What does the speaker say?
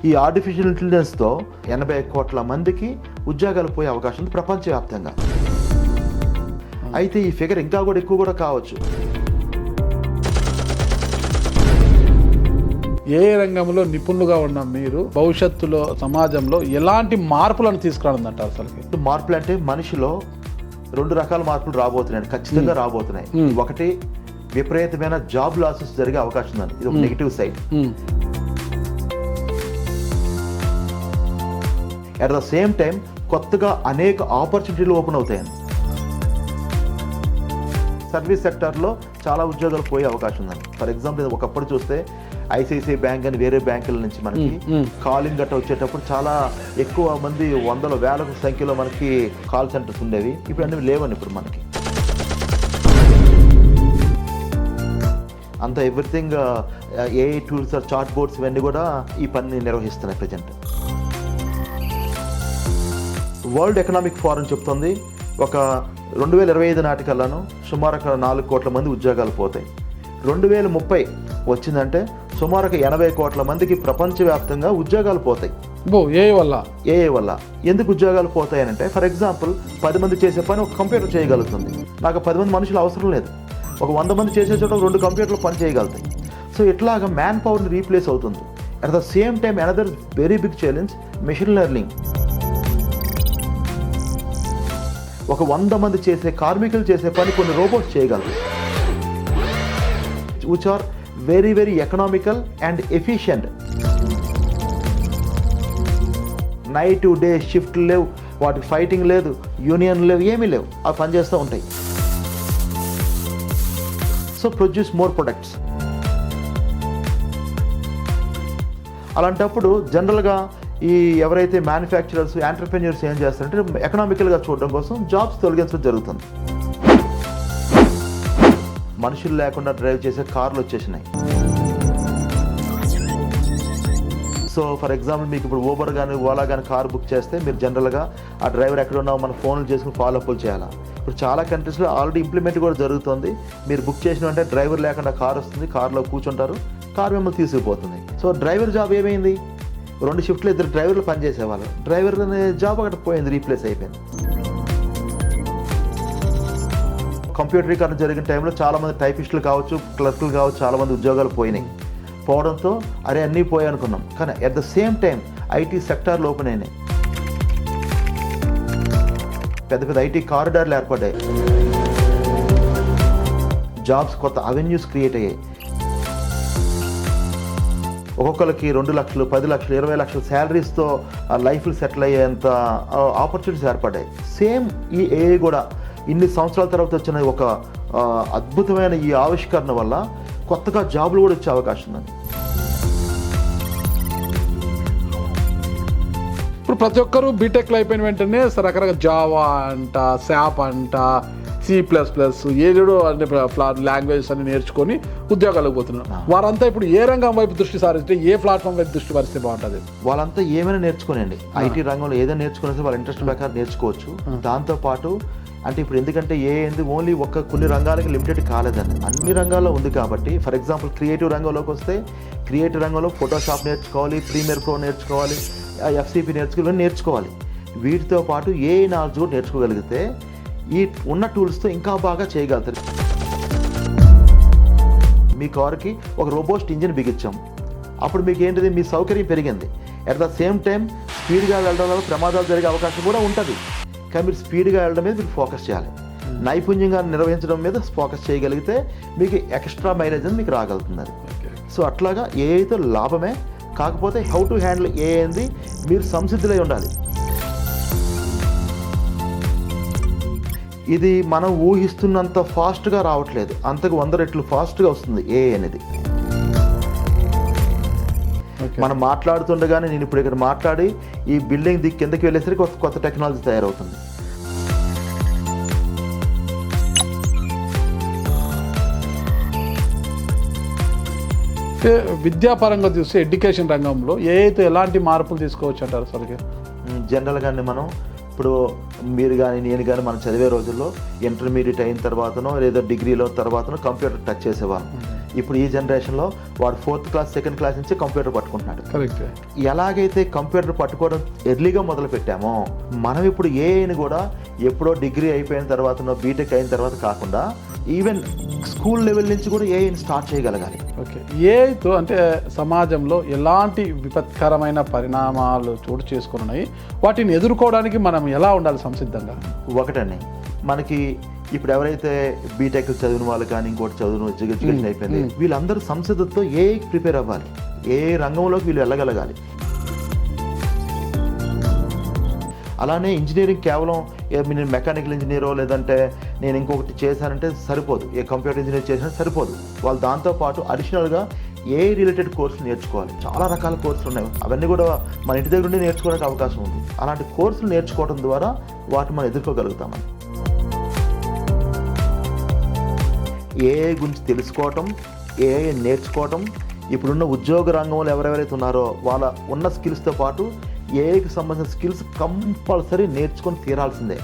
ఈ ఆర్టిఫిషియల్ ఇంటెలిజెన్స్తో 80 కోట్ల మందికి ఉద్యోగాలు పోయే అవకాశం ఉంది ప్రపంచవ్యాప్తంగా. అయితే ఈ ఫిగర్ ఇంకా కూడా ఎక్కువ కూడా కావచ్చు. ఏ రంగంలో నిపుణులుగా ఉన్న మీరు భవిష్యత్తులో సమాజంలో ఎలాంటి మార్పులను తీసుకురానుందంటారు? అసలు మార్పులు అంటే మనిషిలో 2 రకాల మార్పులు రాబోతున్నాయి, ఖచ్చితంగా రాబోతున్నాయి. ఒకటి, విపరీతమైన జాబ్ లాసెస్ జరిగే అవకాశం ఉంది. ఇది ఒక negative side. At the same time కొత్తగా అనేక ఆపర్చునిటీలు ఓపెన్ అవుతాయండి. సర్వీస్ సెక్టార్లో చాలా ఉద్యోగాలు పోయే అవకాశం ఉందండి. ఫర్ ఎగ్జాంపుల్ ఒకప్పుడు చూస్తే ఐసిఐసిఐ బ్యాంక్ అని వేరే బ్యాంకుల నుంచి మనకి కాలింగ్ గట్ట వచ్చేటప్పుడు చాలా ఎక్కువ మంది, వందల వేల సంఖ్యలో మనకి కాల్ సెంటర్స్ ఉండేవి. ఇప్పుడు అన్నీ లేవని ఇప్పుడు మనకి అంత everything AI tools, chatbots ఇవన్నీ కూడా ఈ పనిని నిర్వహిస్తున్నాయి ప్రజెంట్. వరల్డ్ ఎకనామిక్ ఫోరం చెప్తుంది ఒక 2025 నాటికల్లాను సుమారు 4 కోట్ల మంది ఉద్యోగాలు పోతాయి. 2030 వచ్చిందంటే సుమారు 80 కోట్ల మందికి ప్రపంచవ్యాప్తంగా ఉద్యోగాలు పోతాయి. ఏఐ వల్ల. ఎందుకు ఉద్యోగాలు పోతాయనంటే, ఫర్ ఎగ్జాంపుల్ 10 మంది చేసే పని ఒక కంప్యూటర్ చేయగలుగుతుంది. నాకు 10 మంది మనుషులు అవసరం లేదు. ఒక 100 మంది చేసే చోట 2 కంప్యూటర్లు పని చేయగలుగుతాయి. సో ఇట్లాగా మ్యాన్ పవర్ని రీప్లేస్ అవుతుంది. At the same time another very big challenge, machine learning. ఒక 100 మంది చేసే కార్మికులు చేసే పని కొన్ని రోబోట్స్ చేయగలరు, which are very very economical and efficient. Night day shift లేవు, వాటికి ఫైటింగ్ లేదు, యూనియన్ లేవు, ఏమీ లేవు. అవి పనిచేస్తూ ఉంటాయి. So produce more products. అలాంటప్పుడు జనరల్గా ఈ ఎవరైతే మ్యానుఫ్యాక్చరర్స్, ఎంటర్ప్రెన్యూర్స్ ఏం చేస్తారంటే ఎకనామికల్గా చూడడం కోసం జాబ్స్ తొలగించడం జరుగుతుంది. మనుషులు లేకుండా డ్రైవ్ చేసే కార్లు వచ్చేసినాయి. సో ఫర్ ఎగ్జాంపుల్ మీకు ఇప్పుడు ఊబర్ కానీ ఓలా కానీ కార్ బుక్ చేస్తే మీరు జనరల్గా ఆ డ్రైవర్ ఎక్కడ ఉన్నావు మన ఫోన్లు చేసుకుని ఫాలోఅప్లు చేయాలి. ఇప్పుడు చాలా కంట్రీస్లో ఆల్రెడీ ఇంప్లిమెంట్ కూడా జరుగుతుంది. మీరు బుక్ చేసిన అంటే డ్రైవర్ లేకుండా కార్ వస్తుంది, కార్లో కూర్చుంటారు, కార్ మిమ్మల్ని తీసుకుపోతుంది. సో డ్రైవర్ జాబ్ ఏమైంది? 2 షిఫ్ట్లు 2 డ్రైవర్లు పనిచేసేవాళ్ళు. డ్రైవర్ అనే జాబ్ అక్కడ పోయింది, రీప్లేస్ అయిపోయింది. కంప్యూటరీకరణ జరిగిన టైంలో చాలామంది టైపిస్టులు కావచ్చు, క్లర్కులు కావచ్చు, చాలామంది ఉద్యోగాలు పోయినాయి. పోవడంతో అరే అన్నీ పోయాయి అనుకున్నాం. కానీ at the same time IT సెక్టార్లు ఓపెన్ అయినాయి. పెద్ద పెద్ద ఐటీ కారిడార్లు ఏర్పడ్డాయి. జాబ్స్, కొత్త అవెన్యూస్ క్రియేట్ అయ్యాయి. ఒక్కొక్కరికి 2 లక్షలు, 10 లక్షలు, 20 లక్షల శాలరీస్తో లైఫ్లు సెటిల్ అయ్యేంత ఆపర్చునిటీస్ ఏర్పడ్డాయి. సేమ్ ఈ ఏఐ కూడా ఇన్ని సంవత్సరాల తర్వాత వచ్చిన ఒక అద్భుతమైన ఈ ఆవిష్కరణ వల్ల కొత్తగా జాబులు కూడా వచ్చే అవకాశం ఉంది. ఇప్పుడు ప్రతి ఒక్కరు బీటెక్లో అయిపోయిన వెంటనే రకరకాల జావా అంట, శాప్ అంట, C++, ఏదో అంటే లాంగ్వేజెస్ అన్ని నేర్చుకొని ఉద్యోగాలకు పోతున్నారు. వారంతా ఇప్పుడు ఏ రంగం వైపు దృష్టి సారిస్తే, ఏ ప్లాట్ఫామ్ వైపు దృష్టి సారిస్తే బాగుంటుంది? వాళ్ళంతా ఏమైనా నేర్చుకోనండి. ఐటీ రంగంలో ఏదైనా నేర్చుకునేసి వాళ్ళ ఇంట్రెస్ట్ ప్రకారం నేర్చుకోవచ్చు. దాంతోపాటు అంటే ఇప్పుడు ఎందుకంటే ఓన్లీ కొన్ని రంగాలకి లిమిటెడ్ కాలేదండి, అన్ని రంగాల్లో ఉంది. కాబట్టి ఫర్ ఎగ్జాంపుల్ క్రియేటివ్ రంగంలోకి వస్తే, క్రియేటివ్ రంగంలో ఫోటోషాప్ నేర్చుకోవాలి, ప్రీమియర్ ప్రో నేర్చుకోవాలి, FCP నేర్చుకోవాలి. వీటితో పాటు ఏ నాలెడ్జ్ కూడా నేర్చుకోగలిగితే ఈ ఉన్న టూల్స్తో ఇంకా బాగా చేయగలుగుతారు. మీ కారుకి ఒక రోబోస్ట్ ఇంజిన్ బిగించాం, అప్పుడు మీకు ఏంటిది, మీ సౌకర్యం పెరిగింది. అట్ ద సేమ్ టైం స్పీడ్గా వెళ్ళడం వల్ల ప్రమాదాలు జరిగే అవకాశం కూడా ఉంటుంది. కానీ మీరు స్పీడ్గా వెళ్ళడం మీద మీరు ఫోకస్ చేయాలి. నైపుణ్యంగా నిర్వహించడం మీద ఫోకస్ చేయగలిగితే మీకు ఎక్స్ట్రా మైలేజ్ అని మీకు రాగలుగుతుంది. సో అట్లాగా ఏఐతో లాభమే, కాకపోతే హౌ టు హ్యాండిల్ ఏఐ అనేది మీరు సంసిద్ధులై ఉండాలి. ఇది మనం ఊహిస్తున్నంత ఫాస్ట్గా రావట్లేదు, అంతకు 100 రెట్లు ఫాస్ట్గా వస్తుంది ఏఐ అనేది. మనం మాట్లాడుతుండగానే నేను ఇప్పుడు ఇక్కడ మాట్లాడి ఈ బిల్డింగ్ కిందకి వెళ్ళేసరికి కొత్త టెక్నాలజీ తయారవుతుంది. విద్యాపరంగా చూస్తే ఎడ్యుకేషన్ రంగంలో ఏఐతో ఎలాంటి మార్పులు తీసుకోవచ్చు అంటారు? అసలు జనరల్గానే మనం ఇప్పుడు మీరు కానీ నేను కానీ మనం చదివే రోజుల్లో ఇంటర్మీడియట్ అయిన తర్వాతనో లేదా డిగ్రీలో తర్వాతనో కంప్యూటర్ టచ్ చేసేవాళ్ళం. ఇప్పుడు ఈ జనరేషన్లో వాడు 4th క్లాస్ 2nd క్లాస్ నుంచి కంప్యూటర్ పట్టుకుంటున్నాడు. కరెక్ట్. ఎలాగైతే కంప్యూటర్ పట్టుకోవడం ఎర్లీగా మొదలు పెట్టామో మనం ఇప్పుడు ఏఐని కూడా ఎప్పుడో డిగ్రీ అయిపోయిన తర్వాతనో బీటెక్ అయిన తర్వాత కాకుండా ఈవెన్ స్కూల్ లెవెల్ నుంచి కూడా ఏఐని స్టార్ట్ చేయగలగాలి. ఓకే. ఏఐతో అంటే సమాజంలో ఎలాంటి విపత్కరమైన పరిణామాలు చోటు చేసుకున్నాయి, వాటిని ఎదుర్కోవడానికి మనం ఎలా ఉండాలి సంసిద్ధంగా? ఒకటండి, మనకి ఇప్పుడు ఎవరైతే బీటెక్ చదివిన వాళ్ళు కానీ ఇంకోటి చదువు ఎడ్యుకేషన్ అయిపోయింది, వీళ్ళందరూ సంసిద్ధతతో ఏఐకి ప్రిపేర్ అవ్వాలి. ఏ రంగంలోకి వీళ్ళు వెళ్ళగలగాలి. అలానే ఇంజనీరింగ్ కేవలం నేను మెకానికల్ ఇంజనీరో లేదంటే నేను ఇంకొకటి చేశానంటే సరిపోదు, ఏ కంప్యూటర్ ఇంజనీర్ చేసినా సరిపోదు. వాళ్ళు దాంతోపాటు అడిషనల్గా ఏ రిలేటెడ్ కోర్సులు నేర్చుకోవాలి. చాలా రకాల కోర్సులు ఉన్నాయి, అవన్నీ కూడా మన ఇంటి దగ్గర నుండి నేర్చుకోవడానికి అవకాశం ఉంది. అలాంటి కోర్సులు నేర్చుకోవడం ద్వారా వాటిని మనం ఎదుర్కోగలుగుతామని. ఏఐ గురించి తెలుసుకోవటం, ఏఐ నేర్చుకోవటం, ఇప్పుడున్న ఉద్యోగ రంగంలో ఎవరెవరైతే ఉన్నారో వాళ్ళ ఉన్న స్కిల్స్తో పాటు ఏఐకి సంబంధించిన స్కిల్స్ కంపల్సరీ నేర్చుకొని తీరాల్సిందే.